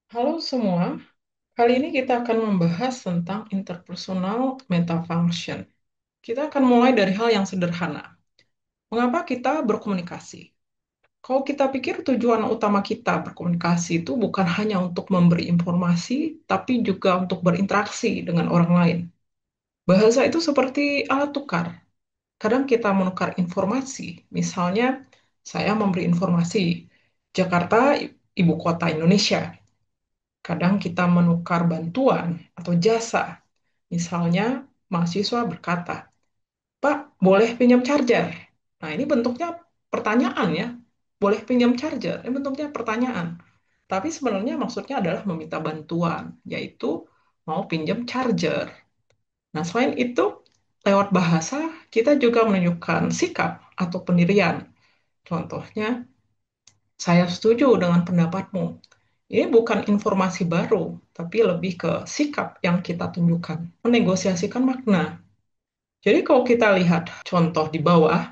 Halo semua, kali ini kita akan membahas tentang interpersonal metafunction. Kita akan mulai dari hal yang sederhana. Mengapa kita berkomunikasi? Kalau kita pikir tujuan utama kita berkomunikasi itu bukan hanya untuk memberi informasi, tapi juga untuk berinteraksi dengan orang lain. Bahasa itu seperti alat tukar. Kadang kita menukar informasi, misalnya saya memberi informasi, Jakarta ibu kota Indonesia. Kadang kita menukar bantuan atau jasa. Misalnya, mahasiswa berkata, Pak, boleh pinjam charger? Nah, ini bentuknya pertanyaan ya. Boleh pinjam charger? Ini bentuknya pertanyaan. Tapi sebenarnya maksudnya adalah meminta bantuan, yaitu mau pinjam charger. Nah, selain itu, lewat bahasa, kita juga menunjukkan sikap atau pendirian. Contohnya, saya setuju dengan pendapatmu. Ini bukan informasi baru, tapi lebih ke sikap yang kita tunjukkan, menegosiasikan makna. Jadi kalau kita lihat contoh di bawah,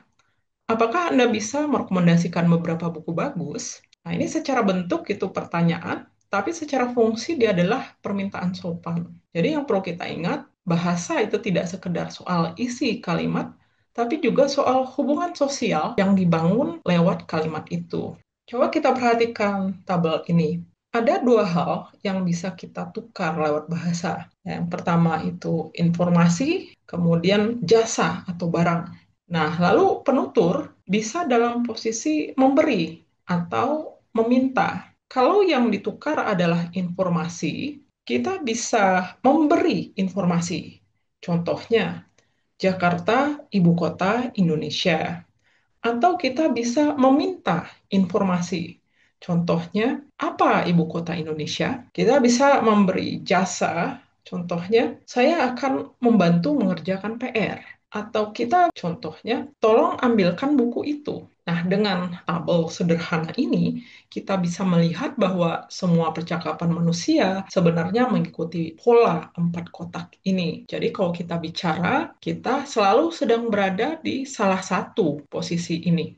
apakah Anda bisa merekomendasikan beberapa buku bagus? Nah, ini secara bentuk itu pertanyaan, tapi secara fungsi dia adalah permintaan sopan. Jadi yang perlu kita ingat, bahasa itu tidak sekedar soal isi kalimat, tapi juga soal hubungan sosial yang dibangun lewat kalimat itu. Coba kita perhatikan tabel ini. Ada dua hal yang bisa kita tukar lewat bahasa. Yang pertama itu informasi, kemudian jasa atau barang. Nah, lalu penutur bisa dalam posisi memberi atau meminta. Kalau yang ditukar adalah informasi, kita bisa memberi informasi. Contohnya, Jakarta, ibu kota Indonesia. Atau kita bisa meminta informasi. Contohnya, apa ibu kota Indonesia? Kita bisa memberi jasa. Contohnya, saya akan membantu mengerjakan PR. Atau kita, contohnya, tolong ambilkan buku itu. Nah, dengan tabel sederhana ini, kita bisa melihat bahwa semua percakapan manusia sebenarnya mengikuti pola empat kotak ini. Jadi, kalau kita bicara, kita selalu sedang berada di salah satu posisi ini.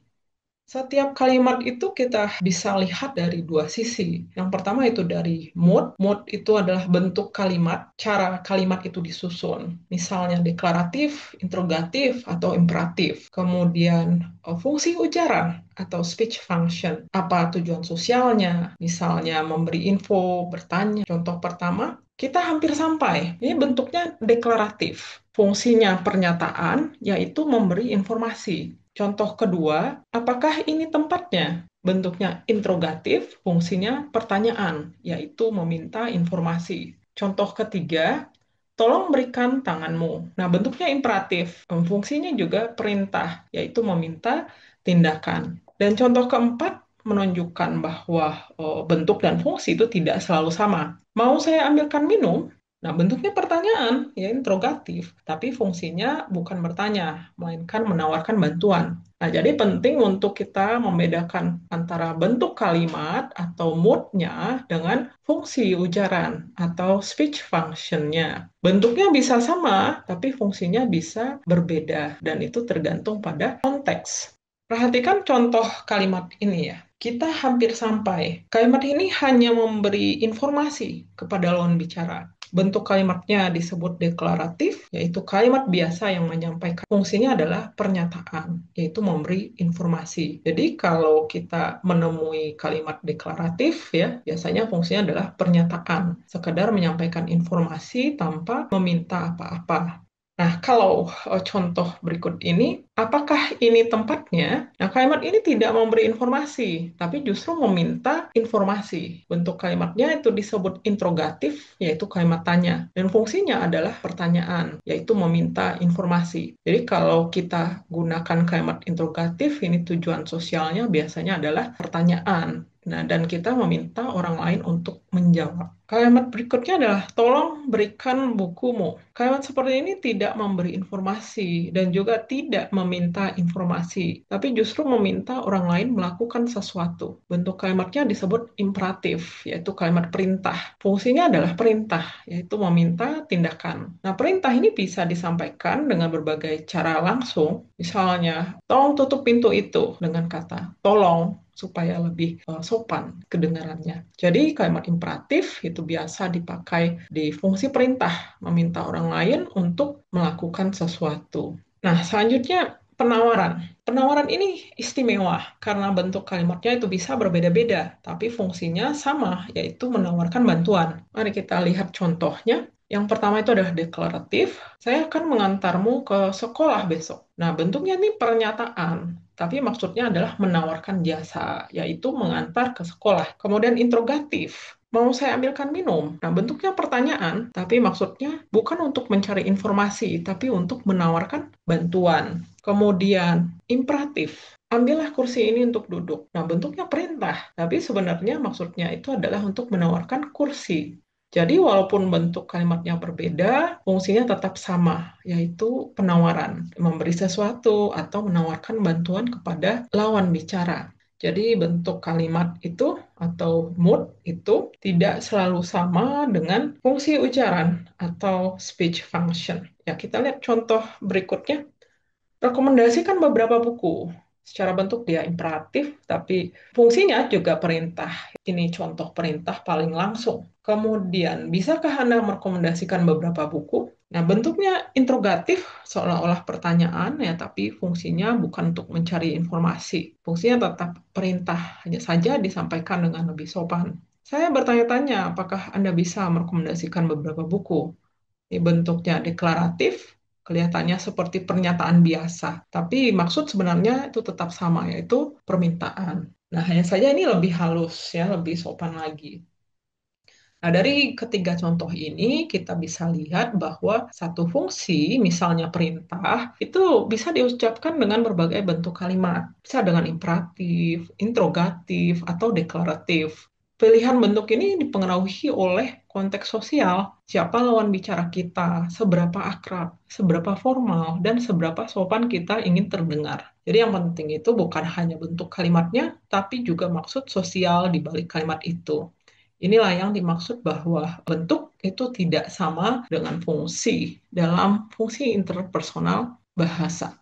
Setiap kalimat itu kita bisa lihat dari dua sisi. Yang pertama itu dari mood. Mood itu adalah bentuk kalimat, cara kalimat itu disusun. Misalnya deklaratif, interrogatif, atau imperatif. Kemudian fungsi ujaran atau speech function. Apa tujuan sosialnya? Misalnya memberi info, bertanya. Contoh pertama, kita hampir sampai. Ini bentuknya deklaratif. Fungsinya pernyataan, yaitu memberi informasi. Contoh kedua, apakah ini tempatnya? Bentuknya interrogatif, fungsinya pertanyaan, yaitu meminta informasi. Contoh ketiga, tolong berikan tanganmu. Nah, bentuknya imperatif, fungsinya juga perintah, yaitu meminta tindakan. Dan contoh keempat, menunjukkan bahwa bentuk dan fungsi itu tidak selalu sama. Mau saya ambilkan minum? Nah, bentuknya pertanyaan, ya interrogatif, tapi fungsinya bukan bertanya, melainkan menawarkan bantuan. Nah, jadi penting untuk kita membedakan antara bentuk kalimat atau mood-nya dengan fungsi ujaran atau speech function-nya. Bentuknya bisa sama, tapi fungsinya bisa berbeda, dan itu tergantung pada konteks. Perhatikan contoh kalimat ini ya. Kita hampir sampai. Kalimat ini hanya memberi informasi kepada lawan bicara. Bentuk kalimatnya disebut deklaratif, yaitu kalimat biasa yang menyampaikan fungsinya adalah pernyataan, yaitu memberi informasi. Jadi kalau kita menemui kalimat deklaratif ya, biasanya fungsinya adalah pernyataan, sekedar menyampaikan informasi tanpa meminta apa-apa. Nah, kalau contoh berikut ini, apakah ini tempatnya? Nah, kalimat ini tidak memberi informasi, tapi justru meminta informasi. Bentuk kalimatnya itu disebut interrogatif, yaitu kalimat tanya. Dan fungsinya adalah pertanyaan, yaitu meminta informasi. Jadi, kalau kita gunakan kalimat interrogatif, ini tujuan sosialnya biasanya adalah pertanyaan. Nah, dan kita meminta orang lain untuk menjawab. Kalimat berikutnya adalah tolong berikan bukumu. Kalimat seperti ini tidak memberi informasi dan juga tidak meminta informasi, tapi justru meminta orang lain melakukan sesuatu. Bentuk kalimatnya disebut imperatif, yaitu kalimat perintah. Fungsinya adalah perintah, yaitu meminta tindakan. Nah, perintah ini bisa disampaikan dengan berbagai cara langsung. Misalnya, tolong tutup pintu itu dengan kata tolong. supaya lebih sopan kedengarannya. Jadi kalimat imperatif itu biasa dipakai di fungsi perintah, meminta orang lain untuk melakukan sesuatu. Nah, selanjutnya penawaran. Penawaran ini istimewa karena bentuk kalimatnya itu bisa berbeda-beda, tapi fungsinya sama, yaitu menawarkan bantuan. Mari kita lihat contohnya. Yang pertama itu adalah deklaratif. Saya akan mengantarmu ke sekolah besok. Nah, bentuknya ini pernyataan, tapi maksudnya adalah menawarkan jasa, yaitu mengantar ke sekolah. Kemudian interrogatif. Mau saya ambilkan minum? Nah, bentuknya pertanyaan, tapi maksudnya bukan untuk mencari informasi, tapi untuk menawarkan bantuan. Kemudian, imperatif. Ambillah kursi ini untuk duduk. Nah, bentuknya perintah, tapi sebenarnya maksudnya itu adalah untuk menawarkan kursi. Jadi, walaupun bentuk kalimatnya berbeda, fungsinya tetap sama, yaitu penawaran, memberi sesuatu atau menawarkan bantuan kepada lawan bicara. Jadi, bentuk kalimat itu atau mood itu tidak selalu sama dengan fungsi ucaran atau speech function. Ya, kita lihat contoh berikutnya. Rekomendasikan beberapa buku. Secara bentuk dia imperatif, tapi fungsinya juga perintah. Ini contoh perintah paling langsung. Kemudian, bisakah Anda merekomendasikan beberapa buku? Nah, bentuknya interrogatif, seolah-olah pertanyaan, ya, tapi fungsinya bukan untuk mencari informasi. Fungsinya tetap perintah, hanya saja disampaikan dengan lebih sopan. Saya bertanya-tanya, apakah Anda bisa merekomendasikan beberapa buku? Ini bentuknya deklaratif, kelihatannya seperti pernyataan biasa, tapi maksud sebenarnya itu tetap sama, yaitu permintaan. Nah, hanya saja ini lebih halus, ya, lebih sopan lagi. Nah, dari ketiga contoh ini, kita bisa lihat bahwa satu fungsi, misalnya perintah, itu bisa diucapkan dengan berbagai bentuk kalimat. Bisa dengan imperatif, interrogatif, atau deklaratif. Pilihan bentuk ini dipengaruhi oleh konteks sosial, siapa lawan bicara kita, seberapa akrab, seberapa formal, dan seberapa sopan kita ingin terdengar. Jadi yang penting itu bukan hanya bentuk kalimatnya, tapi juga maksud sosial di balik kalimat itu. Inilah yang dimaksud bahwa bentuk itu tidak sama dengan fungsi dalam fungsi interpersonal bahasa.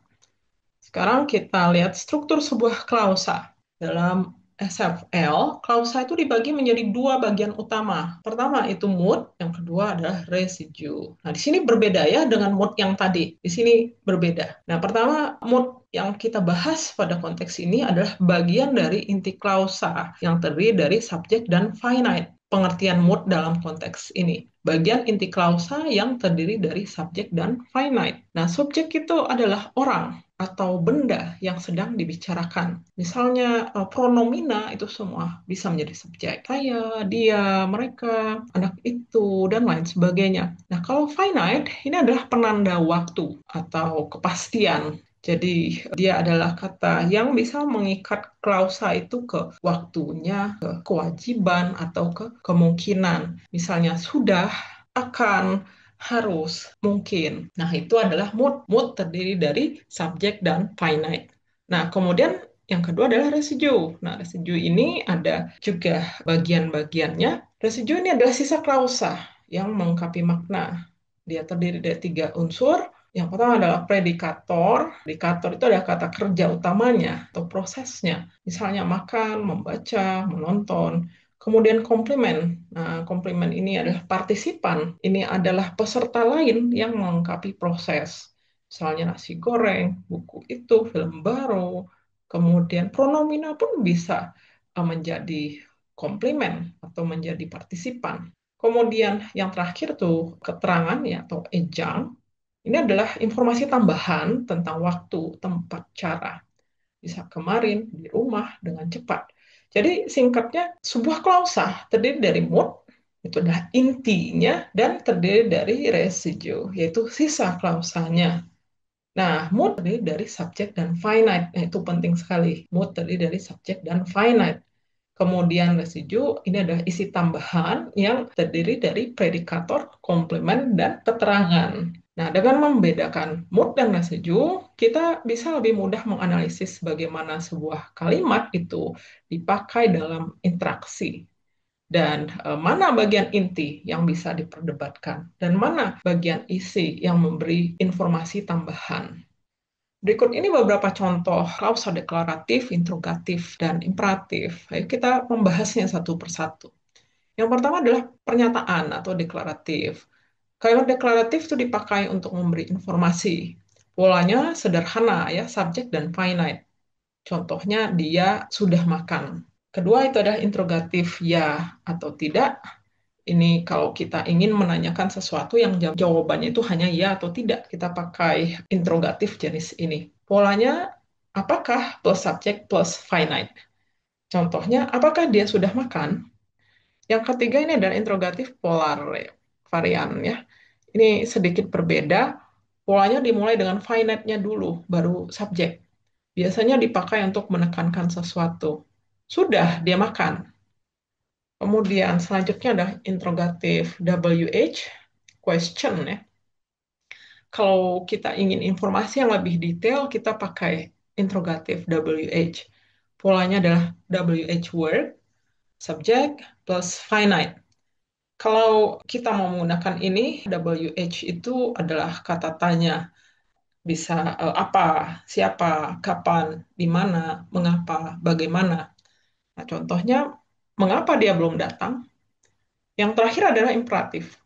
Sekarang kita lihat struktur sebuah klausa. Dalam SFL, klausa itu dibagi menjadi dua bagian utama. Pertama itu mood, yang kedua adalah residue. Nah, di sini berbeda ya dengan mood yang tadi. Di sini berbeda. Nah, pertama mood yang kita bahas pada konteks ini adalah bagian dari inti klausa yang terdiri dari subjek dan finite. Pengertian mood dalam konteks ini. Bagian inti klausa yang terdiri dari subjek dan finite. Nah, subjek itu adalah orang atau benda yang sedang dibicarakan. Misalnya pronomina itu semua bisa menjadi subjek. Saya, dia, mereka, anak itu, dan lain sebagainya. Nah, kalau finite ini adalah penanda waktu atau kepastian. Jadi dia adalah kata yang bisa mengikat klausa itu ke waktunya, ke kewajiban, atau ke kemungkinan. Misalnya sudah, akan, harus, mungkin. Nah, itu adalah mood. Mood terdiri dari subjek dan finite. Nah, kemudian yang kedua adalah residue. Nah, residue ini ada juga bagian-bagiannya. Residue ini adalah sisa klausa yang melengkapi makna. Dia terdiri dari tiga unsur. Yang pertama adalah predikator. Predikator itu adalah kata kerja utamanya atau prosesnya. Misalnya makan, membaca, menonton. Kemudian komplement. Nah, komplement ini adalah partisipan. Ini adalah peserta lain yang melengkapi proses. Misalnya nasi goreng, buku itu, film baru. Kemudian pronomina pun bisa menjadi komplimen atau menjadi partisipan. Kemudian yang terakhir tuh keterangan ya atau ejang. Ini adalah informasi tambahan tentang waktu, tempat, cara. Bisa kemarin, di rumah, dengan cepat. Jadi singkatnya, sebuah klausa terdiri dari mood, itu adalah intinya, dan terdiri dari residue, yaitu sisa klausanya. Nah, mood terdiri dari subjek dan finite. Nah, itu penting sekali. Mood terdiri dari subjek dan finite. Kemudian residue ini adalah isi tambahan yang terdiri dari predikator, komplement, dan keterangan. Nah, dengan membedakan mood dan residue, kita bisa lebih mudah menganalisis bagaimana sebuah kalimat itu dipakai dalam interaksi. Dan mana bagian inti yang bisa diperdebatkan, dan mana bagian isi yang memberi informasi tambahan. Berikut ini beberapa contoh klausa deklaratif, interrogatif, dan imperatif. Ayo kita membahasnya satu persatu. Yang pertama adalah pernyataan atau deklaratif. Kalimat deklaratif itu dipakai untuk memberi informasi. Polanya sederhana ya, subjek dan finite. Contohnya dia sudah makan. Kedua itu adalah interrogatif ya atau tidak. Ini kalau kita ingin menanyakan sesuatu yang jawabannya itu hanya ya atau tidak, kita pakai interrogatif jenis ini. Polanya apakah plus subjek plus finite. Contohnya, apakah dia sudah makan? Yang ketiga ini adalah interrogatif polar varian ya. Ini sedikit berbeda. Polanya dimulai dengan finite-nya dulu, baru subjek. Biasanya dipakai untuk menekankan sesuatu. Sudah dia makan. Kemudian selanjutnya adalah interrogatif WH, question ya. Kalau kita ingin informasi yang lebih detail, kita pakai interrogatif WH. Polanya adalah WH word, subject plus finite. Kalau kita mau menggunakan ini, WH itu adalah kata tanya. Bisa apa, siapa, kapan, di mana, mengapa, bagaimana. Nah, contohnya, mengapa dia belum datang? Yang terakhir adalah imperatif.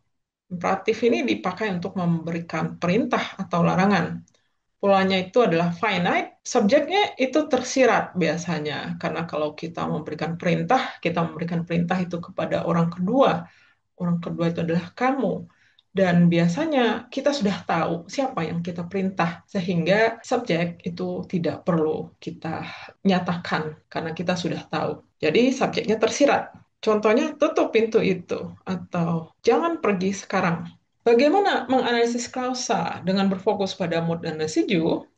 Imperatif ini dipakai untuk memberikan perintah atau larangan. Polanya itu adalah finite, subjeknya itu tersirat biasanya. Karena kalau kita memberikan perintah, kita memberikan perintah itu kepada orang kedua. Orang kedua itu adalah kamu. Dan biasanya kita sudah tahu siapa yang kita perintah, sehingga subjek itu tidak perlu kita nyatakan karena kita sudah tahu. Jadi subjeknya tersirat. Contohnya, tutup pintu itu atau jangan pergi sekarang. Bagaimana menganalisis klausa dengan berfokus pada mood dan residu?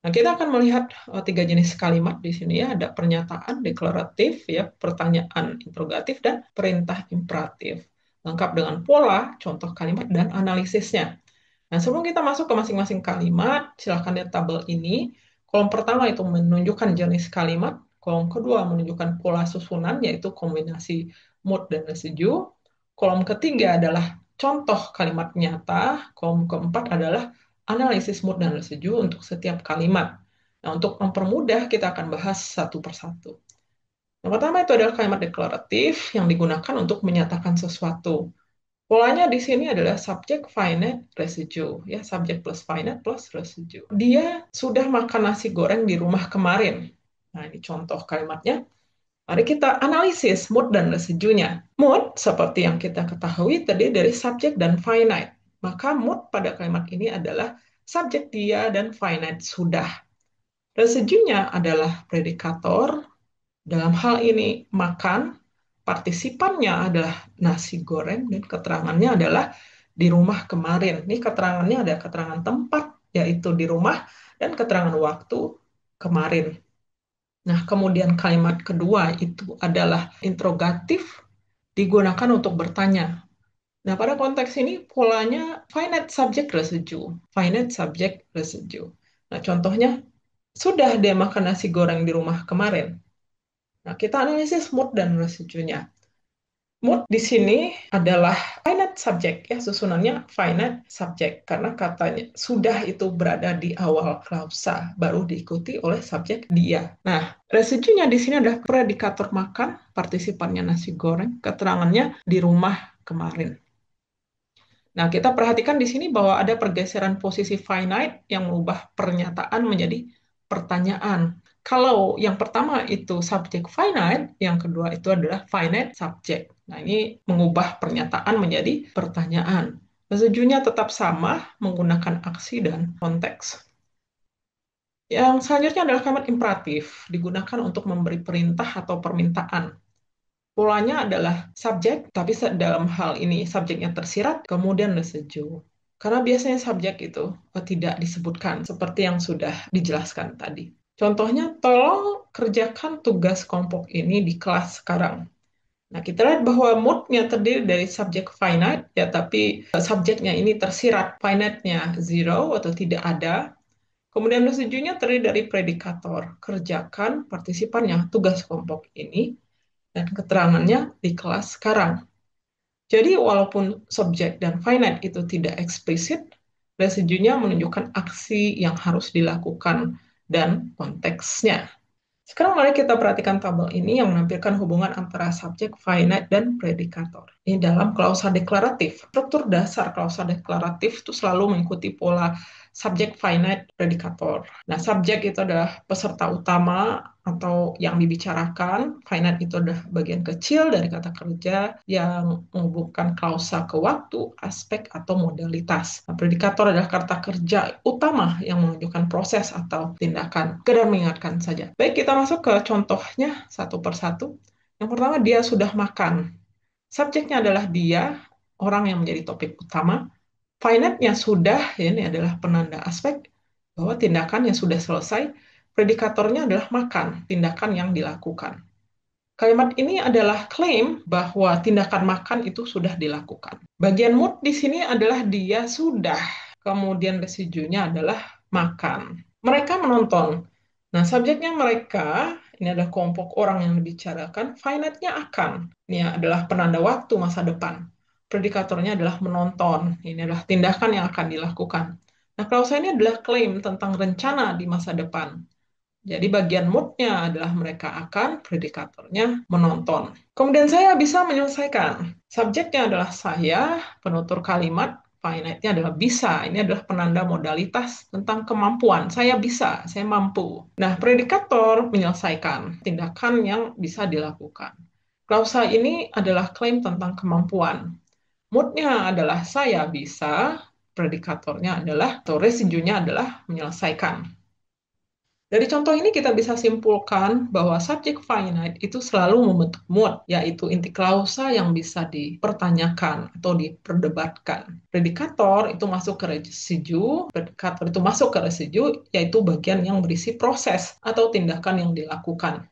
Nah, kita akan melihat tiga jenis kalimat di sini ya. Ada pernyataan deklaratif, ya, pertanyaan interrogatif, dan perintah imperatif. Lengkap dengan pola, contoh kalimat, dan analisisnya. Nah, sebelum kita masuk ke masing-masing kalimat, silakan lihat tabel ini. Kolom pertama itu menunjukkan jenis kalimat, kolom kedua menunjukkan pola susunan, yaitu kombinasi mood dan residu. Kolom ketiga adalah contoh kalimat nyata, kolom keempat adalah analisis mood dan residu untuk setiap kalimat. Nah, untuk mempermudah, kita akan bahas satu persatu. Yang pertama itu adalah kalimat deklaratif yang digunakan untuk menyatakan sesuatu. Polanya di sini adalah subjek finite residue, ya, subjek plus finite plus residue. Dia sudah makan nasi goreng di rumah kemarin. Nah, ini contoh kalimatnya. Mari kita analisis mood dan residunya. Mood, seperti yang kita ketahui, terdiri dari subjek dan finite. Maka mood pada kalimat ini adalah subjek dia dan finite sudah. Residunya adalah predikator, dalam hal ini makan, partisipannya adalah nasi goreng, dan keterangannya adalah di rumah kemarin. Ini keterangannya ada keterangan tempat, yaitu di rumah, dan keterangan waktu kemarin. Nah, kemudian kalimat kedua itu adalah interrogatif, digunakan untuk bertanya. Nah, pada konteks ini polanya finite subject residue. Finite subject residue. Nah, contohnya, sudah dia makan nasi goreng di rumah kemarin. Nah, kita analisis mood dan residunya. Mood di sini adalah finite subject, ya, susunannya finite subject karena katanya sudah itu berada di awal klausa, baru diikuti oleh subjek dia. Nah, residunya di sini adalah predikator makan, partisipannya nasi goreng, keterangannya di rumah kemarin. Nah, kita perhatikan di sini bahwa ada pergeseran posisi finite yang mengubah pernyataan menjadi pertanyaan. Kalau yang pertama itu subjek finite, yang kedua itu adalah finite subject. Nah, ini mengubah pernyataan menjadi pertanyaan. Sejujurnya tetap sama menggunakan aksi dan konteks. Yang selanjutnya adalah kalimat imperatif, digunakan untuk memberi perintah atau permintaan. Polanya adalah subjek, tapi dalam hal ini subjeknya tersirat, kemudian residue. Karena biasanya subjek itu tidak disebutkan, seperti yang sudah dijelaskan tadi. Contohnya, tolong kerjakan tugas kelompok ini di kelas sekarang. Nah, kita lihat bahwa mood-nya terdiri dari subjek finite, ya, tapi subjeknya ini tersirat, finite-nya zero atau tidak ada. Kemudian residue-nya terdiri dari predikator, kerjakan partisipannya tugas kelompok ini, dan keterangannya di kelas sekarang. Jadi walaupun subjek dan finite itu tidak eksplisit, Residunya menunjukkan aksi yang harus dilakukan dan konteksnya. Sekarang mari kita perhatikan tabel ini yang menampilkan hubungan antara subjek, finite, dan predikator. Ini dalam klausa deklaratif. Struktur dasar klausa deklaratif itu selalu mengikuti pola subjek, finite, predikator. Nah, subjek itu adalah peserta utama atau yang dibicarakan. Finite itu adalah bagian kecil dari kata kerja yang menghubungkan klausa ke waktu, aspek, atau modalitas. Nah, predikator adalah kata kerja utama yang menunjukkan proses atau tindakan. Sekedar mengingatkan saja. Baik, kita masuk ke contohnya satu persatu. Yang pertama, dia sudah makan. Subjeknya adalah dia, orang yang menjadi topik utama. Finite-nya sudah, ya, ini adalah penanda aspek bahwa tindakan yang sudah selesai. Predikatornya adalah makan, tindakan yang dilakukan. Kalimat ini adalah klaim bahwa tindakan makan itu sudah dilakukan. Bagian mood di sini adalah dia sudah, kemudian residunya adalah makan. Mereka menonton. Nah, subjeknya mereka, ini adalah kelompok orang yang dibicarakan, finite-nya akan. Ini adalah penanda waktu masa depan. Predikatornya adalah menonton. Ini adalah tindakan yang akan dilakukan. Nah, klausa ini adalah klaim tentang rencana di masa depan. Jadi bagian moodnya adalah mereka akan, predikatornya menonton. Kemudian saya bisa menyelesaikan. Subjeknya adalah saya, penutur kalimat, finite-nya adalah bisa. Ini adalah penanda modalitas tentang kemampuan. Saya bisa, saya mampu. Nah, predikator menyelesaikan tindakan yang bisa dilakukan. Klausa ini adalah klaim tentang kemampuan. Moodnya adalah saya bisa, predikatornya adalah, atau residunya adalah menyelesaikan. Dari contoh ini kita bisa simpulkan bahwa subjek finite itu selalu membentuk mood, yaitu inti klausa yang bisa dipertanyakan atau diperdebatkan. Predikator itu masuk ke residu, predikator itu masuk ke residu, yaitu bagian yang berisi proses atau tindakan yang dilakukan.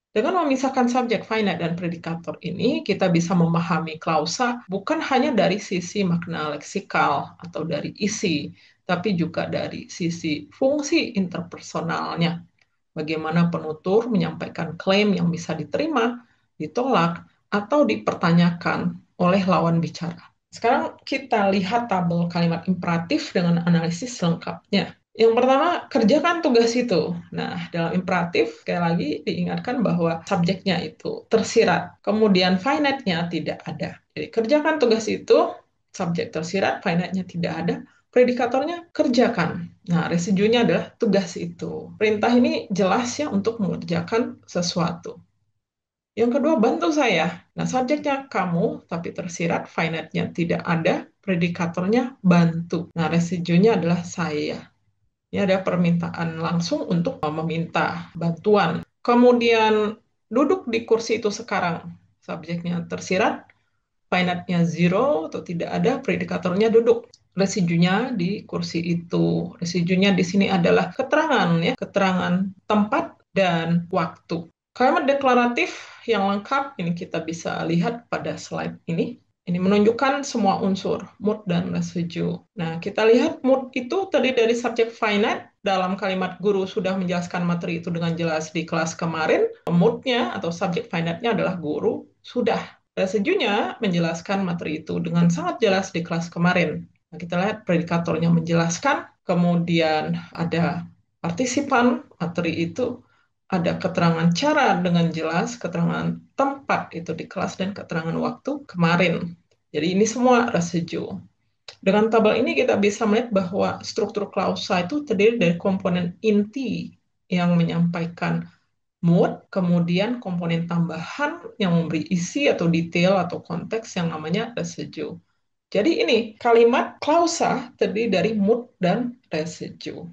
Dengan memisahkan subjek, finite, dan predikator ini, kita bisa memahami klausa bukan hanya dari sisi makna leksikal atau dari isi, tapi juga dari sisi fungsi interpersonalnya. Bagaimana penutur menyampaikan klaim yang bisa diterima, ditolak, atau dipertanyakan oleh lawan bicara. Sekarang kita lihat tabel kalimat imperatif dengan analisis lengkapnya. Yang pertama, kerjakan tugas itu. Nah, dalam imperatif, sekali lagi diingatkan bahwa subjeknya itu tersirat. Kemudian finite-nya tidak ada. Jadi, kerjakan tugas itu, subjek tersirat, finite-nya tidak ada. Predikatornya kerjakan. Nah, residunya adalah tugas itu. Perintah ini jelas ya untuk mengerjakan sesuatu. Yang kedua, bantu saya. Nah, subjeknya kamu, tapi tersirat, finite-nya tidak ada, predikatornya bantu. Nah, residunya adalah saya. Ini ada permintaan langsung untuk meminta bantuan. Kemudian, duduk di kursi itu sekarang. Subjeknya tersirat, finite-nya zero atau tidak ada, predikatornya duduk. Residunya di kursi itu. Residunya di sini adalah keterangan ya, keterangan tempat dan waktu. Kalimat deklaratif yang lengkap ini kita bisa lihat pada slide ini. Ini menunjukkan semua unsur, mood dan residue. Nah, kita lihat mood itu terdiri dari subjek finite. Dalam kalimat guru sudah menjelaskan materi itu dengan jelas di kelas kemarin. Moodnya atau subjek finite-nya adalah guru sudah. Residunya menjelaskan materi itu dengan sangat jelas di kelas kemarin. Nah, kita lihat predikatornya menjelaskan, kemudian ada partisipan, materi itu ada keterangan cara dengan jelas, keterangan tempat itu di kelas, dan keterangan waktu kemarin. Jadi ini semua residu. Dengan tabel ini kita bisa melihat bahwa struktur klausa itu terdiri dari komponen inti yang menyampaikan mood, kemudian komponen tambahan yang memberi isi atau detail atau konteks yang namanya residu. Jadi ini kalimat klausa terdiri dari mood dan residu.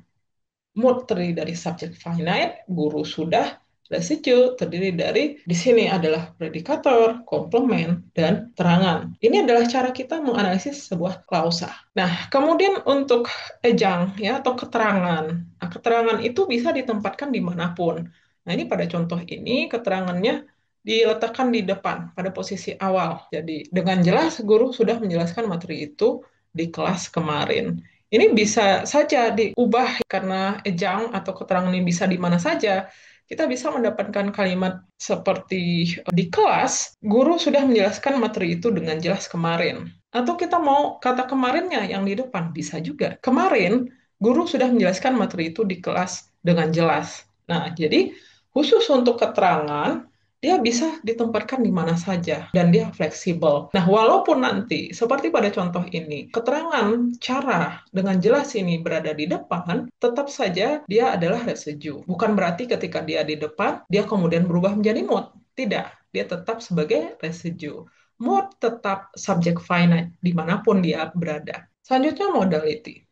Mood terdiri dari subjek finite, guru sudah, residu terdiri dari, di sini adalah predikator, komplement, dan terangan. Ini adalah cara kita menganalisis sebuah klausa. Nah, kemudian untuk ejang ya atau keterangan. Nah, keterangan itu bisa ditempatkan dimanapun. Nah, ini pada contoh ini keterangannya diletakkan di depan pada posisi awal. Jadi dengan jelas guru sudah menjelaskan materi itu di kelas kemarin. Ini bisa saja diubah karena ejang atau keterangan ini bisa di mana saja. Kita bisa mendapatkan kalimat seperti di kelas, guru sudah menjelaskan materi itu dengan jelas kemarin. Atau kita mau kata kemarinnya yang di depan, bisa juga. Kemarin, guru sudah menjelaskan materi itu di kelas dengan jelas. Nah, jadi khusus untuk keterangan, dia bisa ditempatkan di mana saja dan dia fleksibel. Nah, walaupun nanti seperti pada contoh ini, keterangan cara dengan jelas ini berada di depan, tetap saja dia adalah residu. Bukan berarti ketika dia di depan, dia kemudian berubah menjadi mood. Tidak, dia tetap sebagai residu. Mood tetap subjek finite dimanapun dia berada. Selanjutnya modality.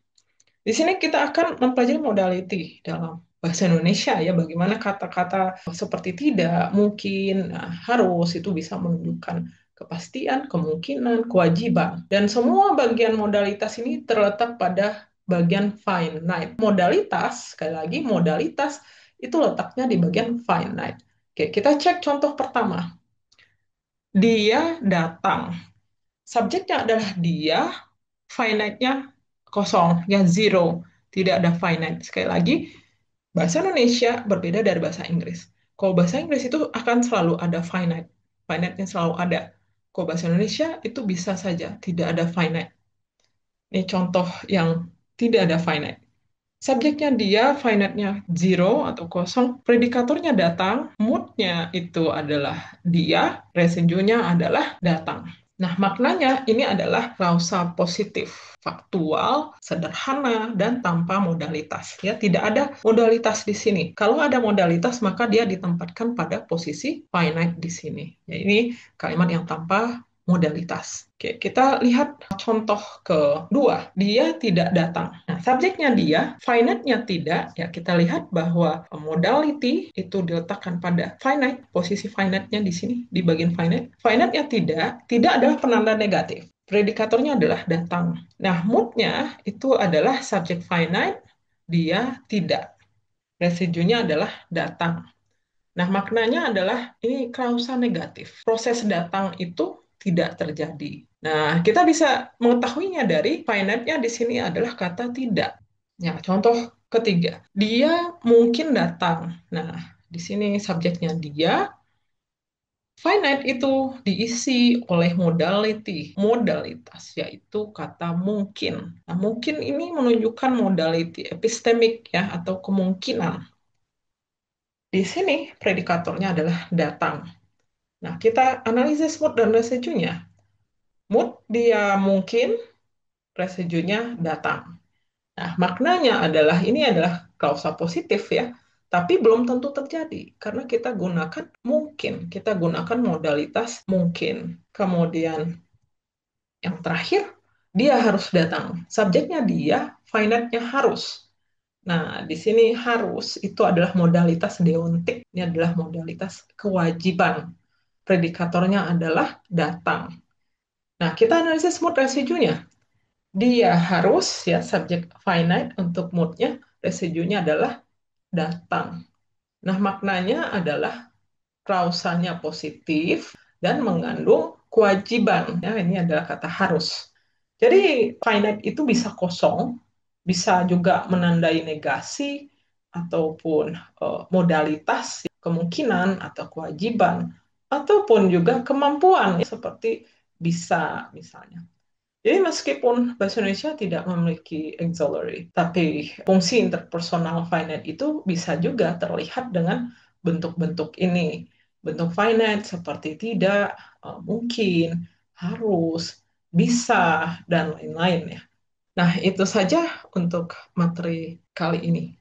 Di sini kita akan mempelajari modality dalam bahasa Indonesia ya, bagaimana kata-kata seperti tidak, mungkin, nah, harus itu bisa menunjukkan kepastian, kemungkinan, kewajiban. Dan semua bagian modalitas ini terletak pada bagian finite. Modalitas, sekali lagi modalitas itu letaknya di bagian finite. Oke, kita cek contoh pertama. Dia datang. Subjeknya adalah dia, finite-nya kosong, ya zero, tidak ada finite. Sekali lagi, bahasa Indonesia berbeda dari bahasa Inggris. Kalau bahasa Inggris itu akan selalu ada finite, finite-nya selalu ada. Kalau bahasa Indonesia itu bisa saja tidak ada finite. Ini contoh yang tidak ada finite. Subjeknya dia, finite-nya zero atau kosong, predikatornya datang, mood-nya itu adalah dia, residunya adalah datang. Nah, maknanya ini adalah klausa positif, faktual, sederhana, dan tanpa modalitas. Ya, tidak ada modalitas di sini. Kalau ada modalitas, maka dia ditempatkan pada posisi finite di sini. Ya, ini kalimat yang tanpa modalitas. Oke, kita lihat contoh kedua. Dia tidak datang. Nah, subjeknya dia, finite-nya tidak. Ya, kita lihat bahwa modality itu diletakkan pada finite, posisi finite-nya di sini, di bagian finite. Finite-nya tidak, tidak adalah penanda negatif. Predikatornya adalah datang. Nah, mood-nya itu adalah subjek finite, dia tidak. Residunya adalah datang. Nah, maknanya adalah ini klausa negatif. Proses datang itu tidak terjadi. Nah, kita bisa mengetahuinya dari finite-nya di sini adalah kata tidak. Ya, contoh ketiga, dia mungkin datang. Nah, di sini subjeknya dia, finite itu diisi oleh modality, modalitas, yaitu kata mungkin. Nah, mungkin ini menunjukkan modality epistemik ya, atau kemungkinan. Di sini predikatornya adalah datang. Nah, kita analisis mood dan residunya. Mood dia mungkin, residunya datang. Nah, maknanya adalah ini adalah klausa positif ya, tapi belum tentu terjadi karena kita gunakan mungkin, kita gunakan modalitas mungkin. Kemudian yang terakhir, dia harus datang. Subjeknya dia, finite-nya harus. Nah, di sini harus itu adalah modalitas deontik, ini adalah modalitas kewajiban. Predikatornya adalah datang. Nah, kita analisis mood residunya. Dia harus ya subjek finite untuk moodnya, residunya adalah datang. Nah, maknanya adalah klausanya positif dan mengandung kewajiban. Ya, ini adalah kata harus. Jadi finite itu bisa kosong, bisa juga menandai negasi ataupun modalitas, kemungkinan atau kewajiban, ataupun juga kemampuan ya, seperti bisa misalnya. Jadi meskipun bahasa Indonesia tidak memiliki auxiliary, tapi fungsi interpersonal finite itu bisa juga terlihat dengan bentuk-bentuk ini. Bentuk finite seperti tidak, mungkin, harus, bisa, dan lain-lain ya. Nah, itu saja untuk materi kali ini.